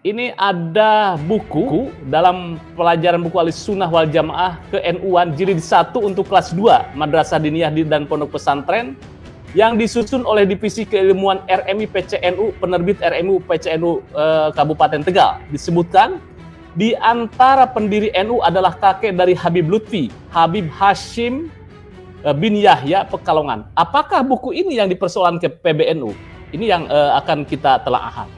ini ada buku dalam pelajaran buku Ahlussunnah wal Jamaah ke-NU-an jilid 1 untuk kelas 2 Madrasah Diniyah dan Pondok Pesantren yang disusun oleh Divisi Keilmuan RMI PCNU, penerbit RMI PCNU Kabupaten Tegal. Disebutkan di antara pendiri NU adalah kakek dari Habib Lutfi, Habib Hashim bin Yahya Pekalongan. Apakah buku ini yang dipersoalkan ke PBNU? Ini yang akan kita telaah.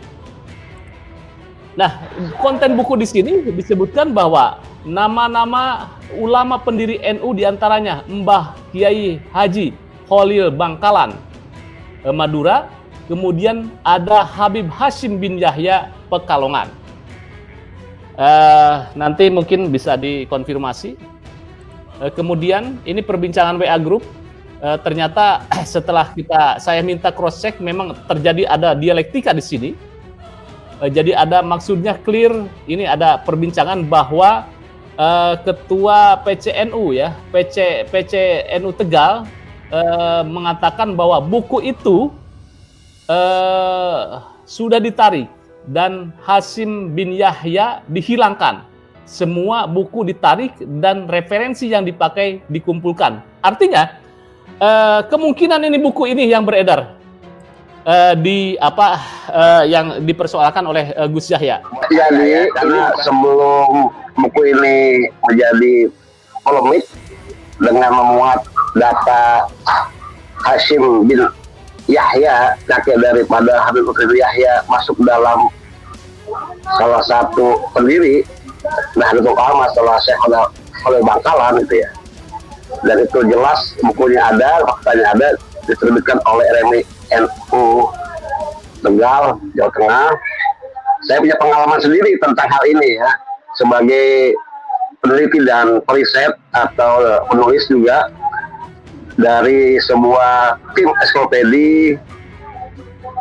Nah, konten buku di sini disebutkan bahwa nama-nama ulama pendiri NU diantaranya Mbah Kiai Haji Khalil Bangkalan, Madura, kemudian ada Habib Hashim bin Yahya Pekalongan. Nanti mungkin bisa dikonfirmasi. Kemudian ini perbincangan WA Group. Ternyata setelah saya minta cross check, memang terjadi ada dialektika di sini. Jadi ada maksudnya clear, ini ada perbincangan bahwa Ketua PCNU ya, PCNU Tegal mengatakan bahwa buku itu sudah ditarik dan Hashim bin Yahya dihilangkan. Semua buku ditarik dan referensi yang dipakai dikumpulkan. Artinya kemungkinan ini buku ini yang beredar yang dipersoalkan oleh Gus Yahya. Jadi karena sebelum buku ini menjadi polemik dengan memuat data Hashim bin Yahya, kakek daripada Habib Lutfi Yahya, masuk dalam salah satu pendiri Nahdlatul Ulama setelah Syekh Khalil Bangkalan gitu ya. Dan itu jelas bukunya ada, faktanya ada, diterbitkan oleh RMI NU Tegal, Jawa Tengah. Saya punya pengalaman sendiri tentang hal ini ya, sebagai peneliti dan periset atau penulis juga dari sebuah tim ensiklopedi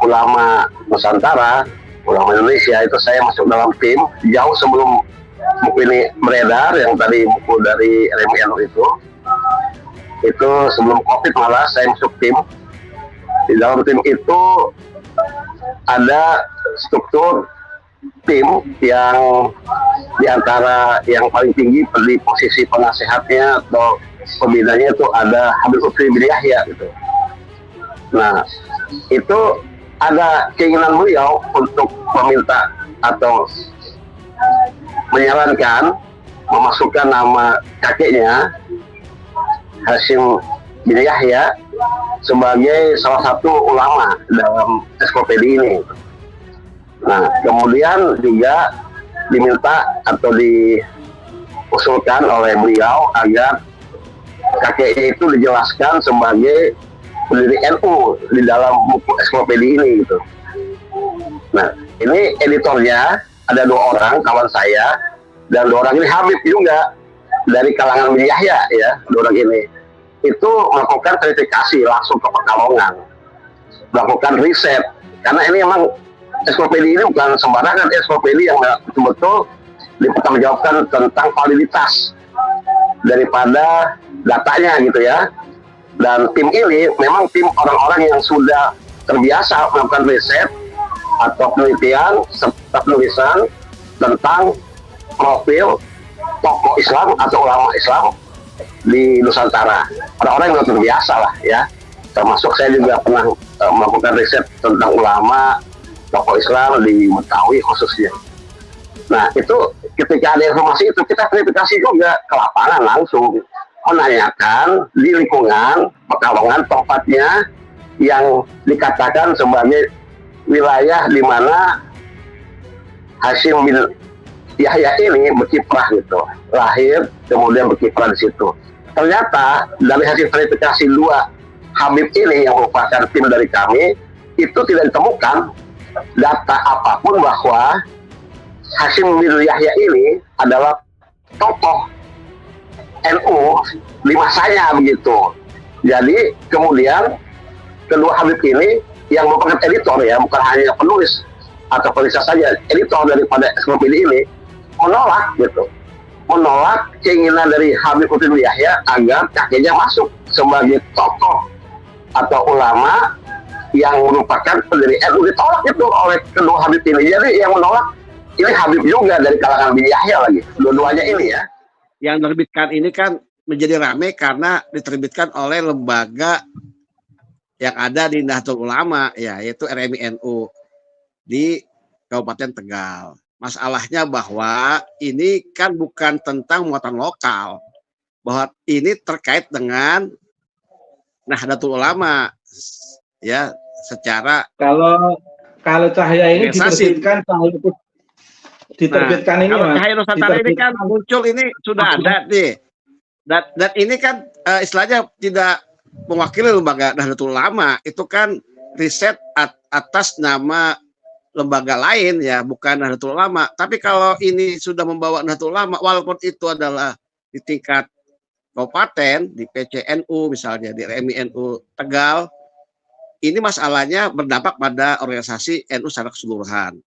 ulama Nusantara, ulama Indonesia. Itu saya masuk dalam tim jauh sebelum buku ini beredar, yang tadi buku dari RMI NU itu sebelum COVID malah saya masuk tim. Di dalam tim itu ada struktur tim yang diantara yang paling tinggi di posisi penasehatnya atau pembinanya itu ada Habib Lutfi bin Yahya gitu. Nah, itu ada keinginan beliau untuk meminta atau menyarankan memasukkan nama kakeknya Hashim bin Yahya sebagai salah satu ulama dalam ensiklopedi ini. Nah, kemudian juga diminta atau diusulkan oleh beliau agar kakeknya itu dijelaskan sebagai pendiri NU di dalam buku ensiklopedi ini gitu. Nah, ini editornya ada 2 orang kawan saya, dan 2 orang ini Habib juga dari kalangan bin Yahya ya. 2 orang ini itu melakukan verifikasi langsung ke Pekalongan, melakukan riset, karena ini memang ensiklopedi ini bukan sembarangan ensiklopedi yang betul-betul dipertanggungjawabkan tentang validitas daripada datanya gitu ya. Dan tim ini memang tim orang-orang yang sudah terbiasa melakukan riset atau penelitian serta penulisan tentang profil tokoh Islam atau ulama Islam di Nusantara. Orang-orang yang terbiasa lah ya. Termasuk saya juga pernah melakukan riset tentang ulama tokoh Islam di Betawi khususnya. Nah, itu ketika ada informasi itu kita verifikasi juga ke lapangan langsung, menanyakan di lingkungan Pekalongan tempatnya yang dikatakan sebagai wilayah di mana Hashim bin Yahya ini berkiprah gitu, lahir kemudian berkiprah di situ. Ternyata dari hasil verifikasi 2 Habib ini yang merupakan tim dari kami, itu tidak ditemukan data apapun bahwa Hashim bin Yahya ini adalah tokoh NU di masanya begitu. Jadi kemudian kedua Habib ini yang merupakan editor ya, bukan hanya penulis atau penulis saja, editor daripada ensiklopedi ini menolak gitu, menolak keinginan dari Habib Lutfi bin Yahya agar kakeknya masuk sebagai tokoh atau ulama yang merupakan pendiri NU. Ditolak itu oleh kedua Habib ini. Jadi yang menolak ini Habib juga dari kalangan bin Yahya lagi, dua-duanya ini ya. Yang menerbitkan ini kan menjadi ramai karena diterbitkan oleh lembaga yang ada di Nahdlatul Ulama, ya, yaitu RMI-NU di Kabupaten Tegal. Masalahnya bahwa ini kan bukan tentang muatan lokal, bahwa ini terkait dengan Nahdlatul Ulama, ya, secara kalau Cahaya ini diterbitkan ini, kalau Mas. Cahaya Nusantara ini kan muncul ini sudah ada nih, dan ini kan istilahnya tidak mewakili lembaga Nahdlatul Ulama, itu kan riset atas nama lembaga lain, ya, bukan Nahdlatul Ulama. Tapi kalau ini sudah membawa Nahdlatul Ulama, walaupun itu adalah di tingkat kabupaten, di PCNU misalnya, di RMI-NU Tegal, ini masalahnya berdampak pada organisasi NU secara keseluruhan.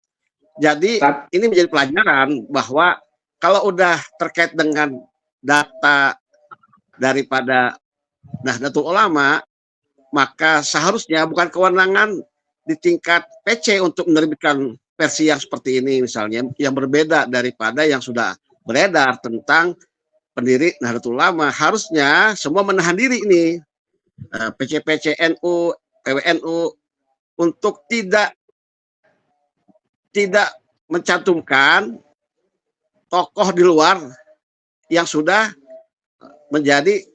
Jadi ini menjadi pelajaran bahwa kalau udah terkait dengan data daripada Nahdlatul Ulama, maka seharusnya bukan kewenangan di tingkat PC untuk menerbitkan versi yang seperti ini misalnya, yang berbeda daripada yang sudah beredar tentang pendiri Nahdlatul Ulama. Harusnya semua menahan diri ini, PC-PC NU, PWNU, untuk tidak mencantumkan tokoh di luar yang sudah menjadi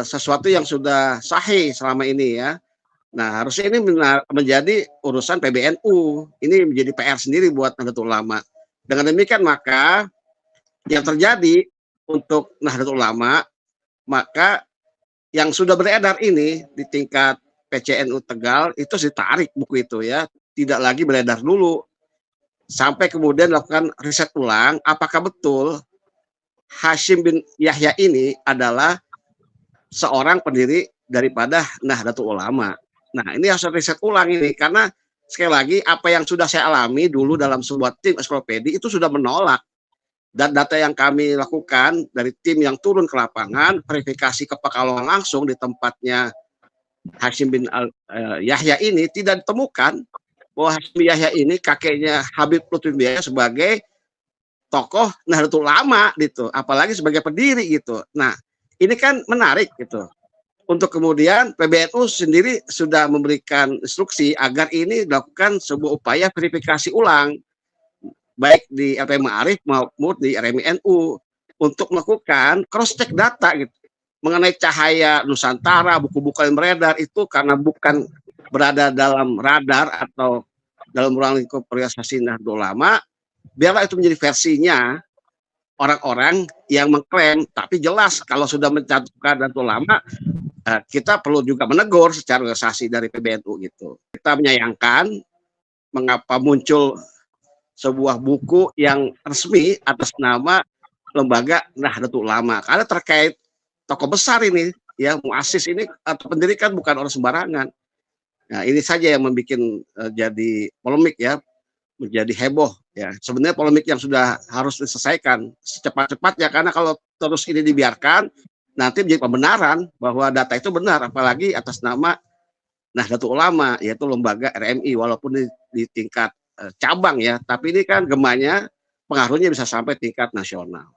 sesuatu yang sudah sahih selama ini, ya. Nah, harusnya ini menjadi urusan PBNU. Ini menjadi PR sendiri buat Nahdlatul Ulama. Dengan demikian maka yang terjadi untuk Nahdlatul Ulama, maka yang sudah beredar ini di tingkat PCNU Tegal itu ditarik buku itu, ya, tidak lagi beredar dulu, sampai kemudian lakukan riset ulang apakah betul Hasyim bin Yahya ini adalah seorang pendiri daripada Nahdlatul Ulama. Nah, ini harus riset ulang ini, karena sekali lagi apa yang sudah saya alami dulu dalam sebuah tim ensiklopedi itu sudah menolak. Dan data yang kami lakukan dari tim yang turun ke lapangan, verifikasi ke Pekalongan langsung di tempatnya Hasyim bin Yahya ini, tidak ditemukan bahwa Hasyim bin Yahya ini kakeknya Habib Lutfi bin Yahya sebagai tokoh Nahdlatul Ulama gitu, apalagi sebagai pendiri gitu. Nah, ini kan menarik gitu. Untuk kemudian PBNU sendiri sudah memberikan instruksi agar ini dilakukan sebuah upaya verifikasi ulang, baik di LP Ma'arif maupun di RMI-NU, untuk melakukan cross check data gitu mengenai Cahaya Nusantara, buku-buku yang beredar itu karena bukan berada dalam radar atau dalam ruang lingkup organisasi Nahdlatul Ulama, biarlah itu menjadi versinya orang-orang yang mengklaim. Tapi jelas kalau sudah mencantumkan Nahdlatul Ulama, kita perlu juga menegur secara organisasi dari PBNU gitu. Kita menyayangkan mengapa muncul sebuah buku yang resmi atas nama lembaga Nahdlatul Ulama, karena terkait tokoh besar ini, ya, muassis ini atau pendiri kan bukan orang sembarangan. Nah, ini saja yang membuat jadi polemik, ya, menjadi heboh, ya. Sebenarnya polemik yang sudah harus diselesaikan secepat-cepatnya, karena kalau terus ini dibiarkan nanti menjadi pembenaran bahwa data itu benar, apalagi atas nama Nahdlatul Ulama, yaitu lembaga RMI, walaupun di tingkat cabang, ya, tapi ini kan gemanya pengaruhnya bisa sampai tingkat nasional.